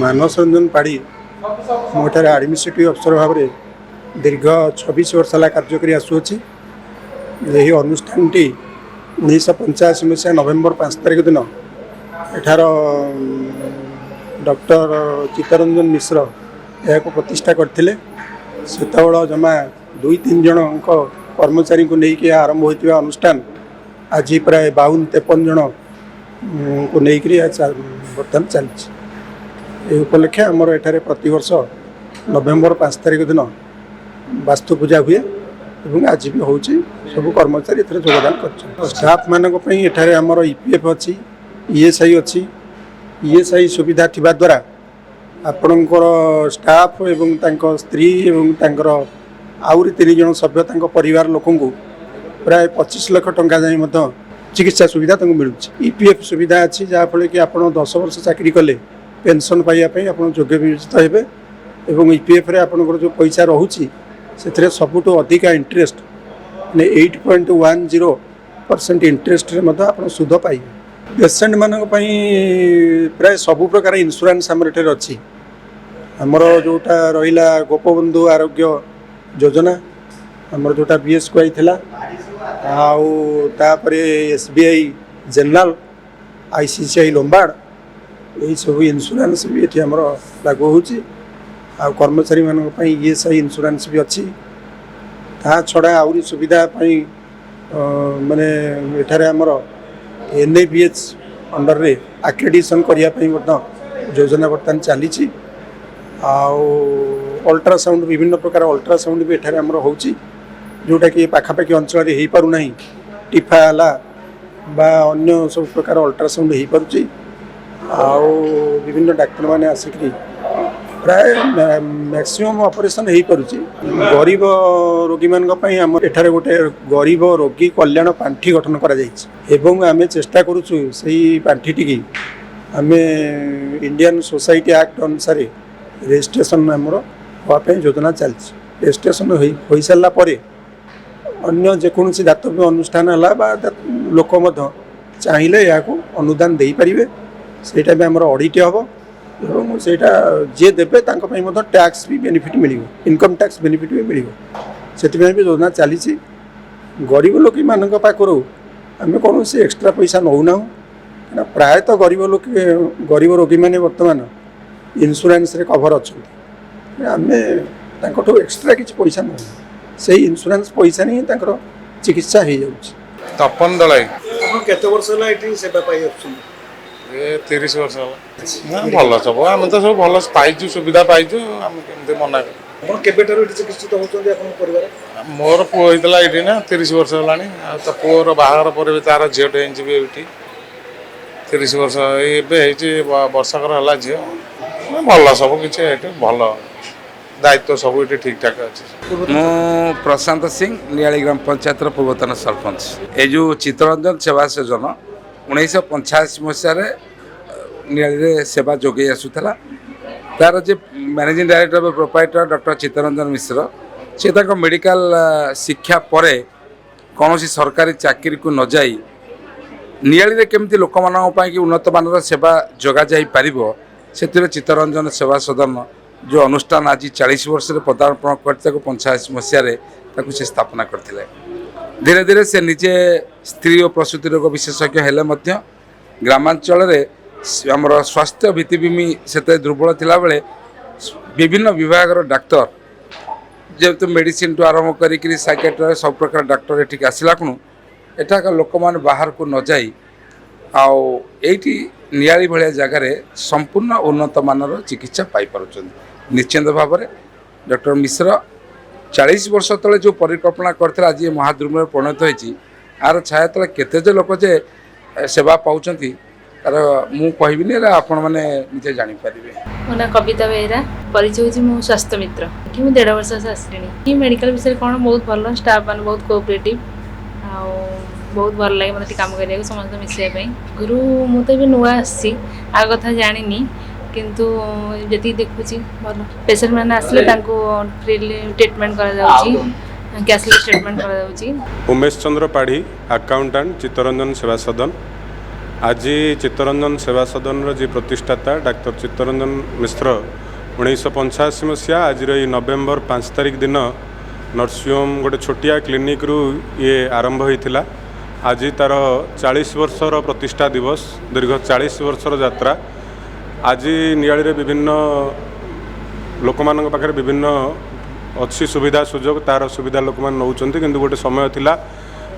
ମାନस रंजन पाढ़ी मोठार administrative अफसर भाव में दीर्घ 26 वर्ष है कार्य कर आसुच्छी। यही अनुष्ठान 1985 मसीहा नवेम्बर 5 तारिख दिन एठार डॉक्टर चित्तरंजन मिश्र यह प्रतिष्ठा करते। सेतबेल जमा 2-3 जन कर्मचारी को लेकिन आरंभ होता अनुष्ठान आज प्राय 52-53 जन को लेकर बर्तमान चलती। उपलक्षे आमर एठारे प्रतिवर्ष नवेम्बर 5 तारिख दिन वास्तु पूजा हुए और आज भी हो सब कर्मचारी योगदान कर स्टाफ मानक एठारे आमर ईपीएफ अच्छी ईएसआई अच्छी। ईएसआई सुविधा थिबा द्वारा आपणकर स्टाफ एवं तांको स्त्री एवं तांकर आउरी 3 जन सभ्य परिवार लोक प्राय 25 लाख टंका जाए चिकित्सा सुविधा मिलूँ। ईपीएफ सुविधा अच्छी जहाँफल कि आप 10 वर्ष चाकरी कले पेंशन पाइबापी आप योग्य विवेचित हे। ईपीएफ आपंकर जो पैसा रोचे से सबुठ अधिका इंटरेस्ट 8.10% इंटरेस्ट आप सुध पाइबे। पेसेंट मानक प्राय सबु प्रकार इंश्योरेंस आमर एठारे अच्छी। आमर जोटा रहा गोपबंधु आरोग्य योजना आमर जोटा बीएसक्यू थिला आउे एसबीआई जनरल आईसीसीआई लोम्बार्ड यही सब इंश्योरेंस भी ये आमर लागू होची। आ कर्मचारी मानक ईएसआई इंश्योरेंस भी अच्छी। ता छड़ा आउरी सुविधा माने एठारे आमर एनएबीएच अंडर रे एक्रेडिटेशन करने योजना बर्तमान चली। अल्ट्रासाउंड विभिन्न प्रकार अल्ट्रासाउंड भी एठारे आमर होची जोटा कि पाखापाखि अंचल हो पारना टिफा है बा अन्य सब प्रकार अल्ट्रासाउंड हो पारुची। विभिन्न डाक्तर माने आसिक प्राय मैक्सिमम ऑपरेशन हो पारुची। गरीब रोगी मान एठारे गोटे गरीब रोगी कल्याण पांठी गठन करा एवं आमे चेष्टा करूछु सही पांठी आमे इंडियन सोसाइटी एक्ट अनुसार रजिस्ट्रेशन आमर हाँपाई योजना चलती। रजिस्ट्रेशन हो सारा पर अन्य जेकोसी दातव्य अनुष्ठान है लोक चाहिए या अनुदान दे पारे सेटा भी आमर ऑडिट हम और सेटा जे देवे टैक्स भी बेनिफिट मिल इनकम टैक्स बेनिफिट भी मिल से भी योजना चली। गरीब लोक मान पाखु आम कौन एक्सट्रा पैसा नौना प्रायतः गरीब रोगी मैंने बर्तमान इंश्योरेंस रे कभर अच्छा आम एक्सट्रा किसी पैसा नौ से इंश्योरेंस पैसा नहीं चिकित्सा हो जाऊँ। तपन दलाई केते वर्ष है सेवा पाई 30 वर्ष भल सब आम तो सब भल पाइचु सुविधा पाइचु आम केमती मना चिकित्सित होती मोर पुओ होता ये ना 30 वर्ष है तो पुओर बाहर पर तार झीटे ये 30 वर्ष ये वर्षकर है झी भल सब किसी भल दायित्व सब ये ठीक ठाक अच्छे। मु प्रशांत सिंह नियाली ग्राम पंचायत पूर्वतन सरपंच। ये जो चित्तरंजन सेवा सदन 1985 मसीह नियाली सेवा जोगे आसूला तार जे managing director proprietor doctor Chittaranjan Mishra से मेडिकल शिक्षा पर कौन सरकारी चाकरी को न जाई नियाली केमती लोक मानी उन्नत मानर सेवा जोगा जाई पारिबो से चित्तरंजन सेवा सदन जो अनुष्ठान आज 40 वर्ष पदार्पण करते 85 मसीह से स्थापना करते। धीरे धीरे से निजे स्त्री और प्रसूति रोग विशेषज्ञ हेले ग्रामांचल आमर स्वास्थ्य भित्तिभूमि से दुर्बल थिला बेले विभिन्न विभाग डाक्तर जेहेतु मेडिसिन टू आरंभ करी साइकेट्री सब प्रकार डाक्तर एठिक आसला खुणु एठाक लोक मैंने बाहर को न जाई आईटी नियाली भाया जगार संपूर्ण उन्नत मानर चिकित्सा पाई पारुछन्ति। निश्चिंत भाव में डॉक्टर मिश्र 40 वर्ष तले जो परिकल्पना करते आज ये महाद्रुम में परिणत होती आर छाया तले केते लोक जे सेवा पाँच तार मु कहबिनी आपण मैंने निजे जापर। मो ना कविता बेहरा परिचय हूँ मो स्वास्थ्य मित्र कि मुझे 1.5 वर्ष से आसली मेडिकल विषय कौन बहुत भल स्टाफ मैंने बहुत कोऑपरेटिव बहुत भल लगे मतलब काम करिया समस्त मिसाई गुरु मुझे नुआ आसी आ कथा जानी किंतु जी देखुची भल पेसेंट मैंने आसले freely treatment cashless treatment Umesh Chandra Padhi accountant Chittaranjan Seva Sadan आज चित्तरंजन सेवा सदन जी प्रतिष्ठाता डॉक्टर चित्तरंजन मिश्र 1985 मसीहा आज नवेम्बर 5 तारिख दिन नर्सिंग गोटे छोटिया क्लिनिक रु ये आरंभ होता। आज तार 40 वर्षर प्रतिष्ठा दिवस दीर्घ 40 वर्षर यात्रा। आज नियाली विभिन्न लोक मान पाखे विभिन्न अच्छी सुविधा सुजोग तार सुविधा लोक मैंने नौकरी किंतु गोटे समय थिला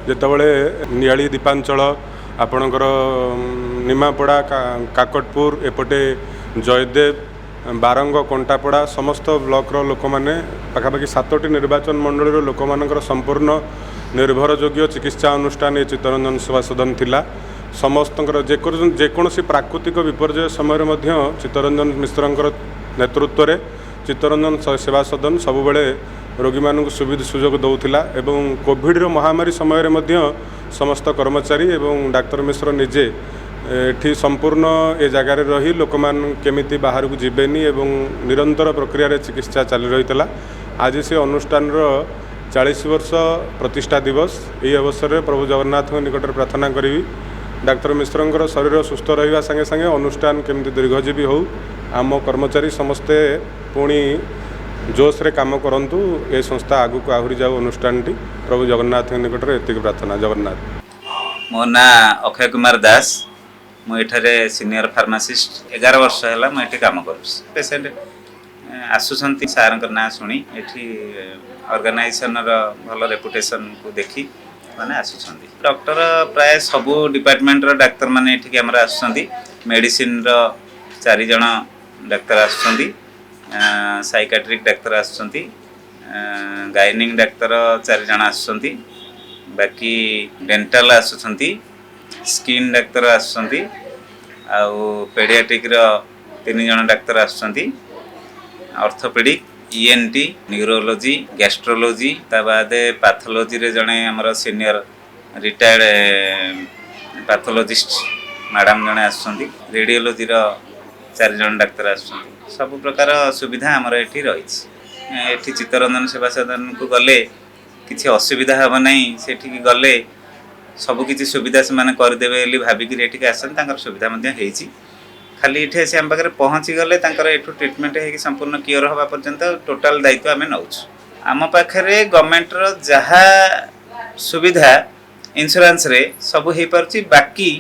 जेतबले नियाली दीपांचल आपणकर निमापड़ा काकटपुर एपटे जयदेव बारंग कंटापड़ा समस्त ब्लॉकर लोक मैंने पाखापाखि 7टी निर्वाचन मंडल लोक मानकर संपूर्ण निर्भरयोग्य चिकित्सा अनुष्ठान ये चित्तरंजन सेवा सदन थिला। समस्त जेकोसी प्राकृतिक विपर्यय समय चित्तरंजन मिश्रंकर नेतृत्व में चित्तरंजन सेवा सदन सबुबले रोगी मानक सुविधा सुजोग दौला एवं कोविड महामारी समय समस्त कर्मचारी एवं डाक्तर मिश्र निजे एठी संपूर्ण ए जगार रही लोक मान केमिति बाहर को जीवेनी एवं निरंतर प्रक्रिया चिकित्सा चली रही था। आज से अनुष्ठान 40 वर्ष प्रतिष्ठा दिवस ये अवसर में प्रभु जगन्नाथ निकट प्रार्थना करी डाक्तर मिश्रंकर शरीर सुस्थ रहा संगे संगे अनुष्ठान केमती दीर्घजीवी हो आम कर्मचारी समस्ते पुणी जोश रे काम करंतु ए संस्था आगु को आहुरी जाऊ अनुष्ठान टी प्रभु जगन्नाथ निकट रे एतिक प्रार्थना। जगन्नाथ मो ना अक्षय कुमार दास मु एठारे सीनियर फार्मासिस्ट 11 वर्ष हैला मु एठी काम करूस। पेशेंट आसुसंती सारंकर ना सुनी एठी ऑर्गेनाइजेशन रो भलो रेपुटेशन को देखी माने आसुसंती। डॉक्टर प्राय सबु डिपार्टमेंट रो डाक्टर माने एठी के हमरा आसुसंती। मेडिसिन रो 4 जण डाक्टर आसुसंती, साइकाट्रिक डाक्तर आसुसंती, गाइनिंग डाक्तर 4 जण आसुसंती, बाकी डेंटल आसुसंती, स्किन डाक्तर आसुसंती, आउ पेडियाट्रिक रो 3 जण डाक्तर आसुसंती, ऑर्थोपेडिक, ईएनटी, न्यूरोलॉजी, गैस्ट्रोलॉजी, ता बाद पैथोलॉजी रे जणे हमर सीनियर रिटायर्ड पैथोलॉजिस्ट मैडम जणे आसुसंती, रेडियोलॉजी रो 4 जण डाक्तर आसुसंती। सब प्रकार सुविधा आमर एठी रही। एठी चित्तरंजन सेवा सदन को गले किसी असुविधा हम नहीं, सेठी गले सब किसी सुविधा से माने करदेवे बोली भाविक एठी आसन तांकर सुविधा मध्य हेछि। खाली एठी से हम पाखे पहुँची गले तांकर एठू ट्रीटमेंट है संपूर्ण क्योर हवा पर्यंत टोटाल दायित्व आम नौछु। आम पाखे गवर्नमेंट रो जहा सुविधा इंश्योरेंस रे सब हो पारछि। बाकी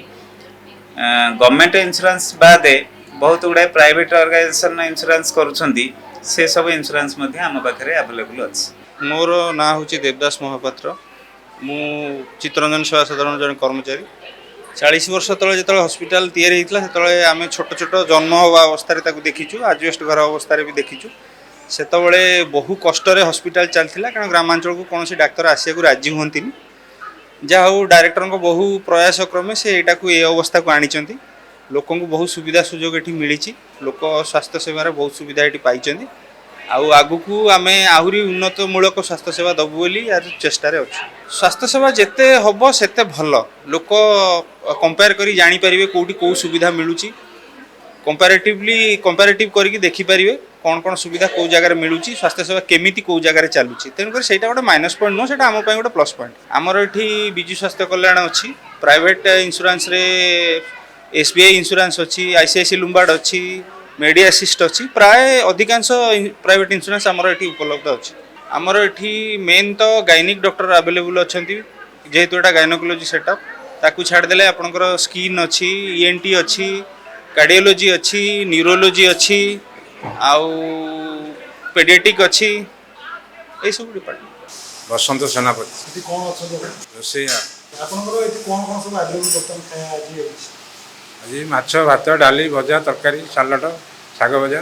गवर्नमेंट इंश्योरेंस बाद बहुत गुड़ाए प्राइवेट ऑर्गेनाइजेशन इंश्योरेंस करुछंती, से सब इंश्योरेंस मध्य आम पाखे अवेलेबल अछि। मोर ना हूँ देवदास महापात्र, मु चित्तरंजन सेवा सदन जन कर्मचारी। 40 वर्ष तले जो हॉस्पिटल तैयारी होता से आम छोट छोट जन्म हवा अवस्था देखीचु, आजबेस्ट घर अवस्था भी देखीचु। सेतबले बहु कष्ट हॉस्पिटल चलता कारण ग्रामांचल को कौन डाक्तर आसिया राजी हमें। जहा हूँ डायरेक्टर बहु प्रयास क्रमे से यहाँ ये अवस्था को आनी लोक को बहुत सुविधा सुजोग ये मिली। लोक स्वास्थ्य सेवार बहुत सुविधा ये पाई। आगु को आम आहरी उन्नत मूलक स्वास्थ्य सेवा दबु बोली यार चेष्टा अच्छे। स्वास्थ्य सेवा जिते हम सेते भल लोक कंपेयर करी जानी पारिबे कोठी को सुविधा मिलूची, कंपेरेटिव करके देखि पारिबे कौन कौन सुविधा कौ जगह मिलूची, स्वास्थ्य सेवा केमिति कौ जगह चलुची। तेणुकर सेटा गोटे माइनस पॉइंट नुह, सेटा आम पई गोटे प्लस पॉइंट। आमर एठी बिजु स्वास्थ्य कल्याण अच्छी, प्राइवेट इंश्योरेंस रे एसबीआई इंश्योरेंस अच्छी, आईसीआईसी लुम्बार्ड अच्छी, मेडी असिस्ट अच्छी। प्राय अधिकांश प्राइवेट इंश्योरेंस आमर एठी उपलब्ध अच्छी। आमर एठी मेन तो गायनिक डॉक्टर अवेलेबल अच्छी, जेहेतु एटा गायनोकोलॉजी सेटअप ताकू छाड़देले आपनकर स्किन अच्छी, ईएनटी अच्छी, कार्डियोलॉजी अच्छी, न्यूरोलॉजी अच्छी, आउ पेडियाट्रिक अच्छी, ए सब डिपार्टमेंट। बसंत सेनापति एठी कोन अछि रोसैया आपनकर एठी कोन सब अवेलेबल बर्तन खाया आज आज माछ भात डाली भजा तरकारी सालड शाग भजा।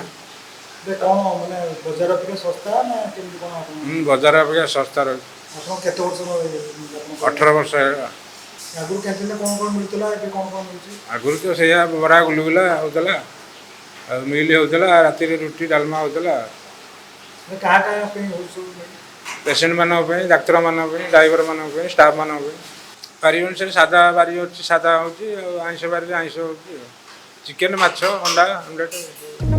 कौन माने बाजार अपेक्षा सस्ता ना केमति कोन आपन बजार अपेक्षा सस्ता रही। आपन केते वर्ष 18 वर्ष आगुर कैंटीन कौन मिलतला एबे कौन मिलची? आगुर तो सैया बरा गुलगुला होतला, मिल होतला, राति रे रोटी डालमा होतला। कहा कहा पे होसो पेशेंट मानक पे, डाक्टर मानक पे, ड्राइवर मानक पे, स्टाफ मानक पे बारी अनुसार सादा बारी होची सादा होची, आइंस बारी आइंस होची, चिकेन माछ अंडा ऑमलेट।